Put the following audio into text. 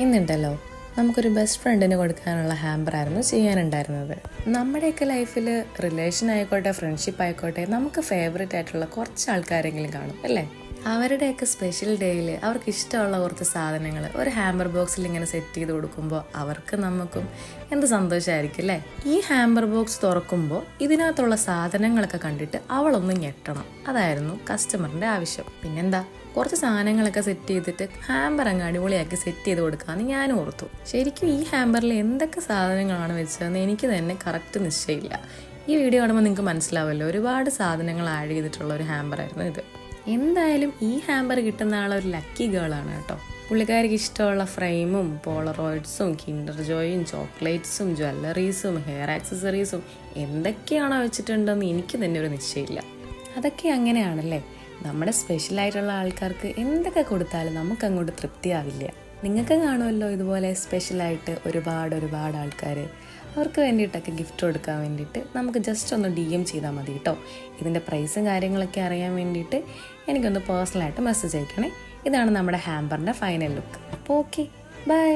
ഇന്നുണ്ടല്ലോ നമുക്കൊരു ബെസ്റ്റ് ഫ്രണ്ടിന് കൊടുക്കാനുള്ള ഹാമ്പറായിരുന്നു ചെയ്യാനുണ്ടായിരുന്നത്. നമ്മുടെയൊക്കെ ലൈഫിൽ റിലേഷൻ ആയിക്കോട്ടെ, ഫ്രണ്ട്ഷിപ്പ് ആയിക്കോട്ടെ, നമുക്ക് ഫേവറേറ്റ് ആയിട്ടുള്ള കുറച്ച് ആൾക്കാരെങ്കിലും കാണും അല്ലേ? അവരുടെയൊക്കെ സ്പെഷ്യൽ ഡേയിൽ അവർക്ക് ഇഷ്ടമുള്ള കുറച്ച് സാധനങ്ങൾ ഒരു ഹാമ്പർ ബോക്സിൽ ഇങ്ങനെ സെറ്റ് ചെയ്ത് കൊടുക്കുമ്പോൾ അവർക്ക് നമുക്കും എന്ത് സന്തോഷമായിരിക്കും അല്ലേ? ഈ ഹാമ്പർ ബോക്സ് തുറക്കുമ്പോൾ ഇതിനകത്തുള്ള സാധനങ്ങളൊക്കെ കണ്ടിട്ട് അവളൊന്ന് ഞെട്ടണം, അതായിരുന്നു കസ്റ്റമറിൻ്റെ ആവശ്യം. പിന്നെന്താ, കുറച്ച് സാധനങ്ങളൊക്കെ സെറ്റ് ചെയ്തിട്ട് ഹാമ്പർ അങ്ങ് അടിപൊളിയാക്കി സെറ്റ് ചെയ്ത് കൊടുക്കാമെന്ന് ഞാനും ഓർത്തു. ശരിക്കും ഈ ഹാമ്പറിൽ എന്തൊക്കെ സാധനങ്ങളാണ് വെച്ചതെന്ന് എനിക്ക് തന്നെ കറക്റ്റ് നിശ്ചയമില്ല. ഈ വീഡിയോ കാണുമ്പോൾ നിങ്ങൾക്ക് മനസ്സിലാവുമല്ലോ, ഒരുപാട് സാധനങ്ങൾ ആഡ് ചെയ്തിട്ടുള്ള ഒരു ഹാമ്പറായിരുന്നു ഇത്. എന്തായാലും ഈ ഹാമ്പർ കിട്ടുന്ന ആളൊരു ലക്കി ഗേളാണ് കേട്ടോ. പുള്ളിക്കാരിക്ക് ഇഷ്ടമുള്ള ഫ്രെയിമും പോളറോയിഡ്സും കിൻഡർ ജോയും ചോക്ലേറ്റ്സും ജ്വല്ലറീസും ഹെയർ ആക്സസറീസും എന്തൊക്കെയാണോ വെച്ചിട്ടുണ്ടെന്ന് എനിക്ക് തന്നെ ഒരു നിശ്ചയമില്ല. അതൊക്കെ അങ്ങനെയാണല്ലേ, നമ്മുടെ സ്പെഷ്യലായിട്ടുള്ള ആൾക്കാർക്ക് എന്തൊക്കെ കൊടുത്താലും നമുക്ക് അങ്ങോട്ട് തൃപ്തിയാവില്ല. നിങ്ങൾക്ക് കാണുമല്ലോ ഇതുപോലെ സ്പെഷ്യലായിട്ട് ഒരുപാട് ആൾക്കാർ. അവർക്ക് വേണ്ടിയിട്ടൊക്കെ ഗിഫ്റ്റ് കൊടുക്കാൻ വേണ്ടിയിട്ട് നമുക്ക് ജസ്റ്റ് ഒന്ന് DM ചെയ്താൽ മതി കേട്ടോ. ഇതിൻ്റെ പ്രൈസും കാര്യങ്ങളൊക്കെ അറിയാൻ വേണ്ടിയിട്ട് എനിക്കൊന്ന് പേഴ്സണലായിട്ട് മെസ്സേജ് അയക്കണേ. ഇതാണ് നമ്മുടെ ഹാമ്പറിൻ്റെ ഫൈനൽ ലുക്ക്. അപ്പോൾ ഓക്കെ, ബൈ.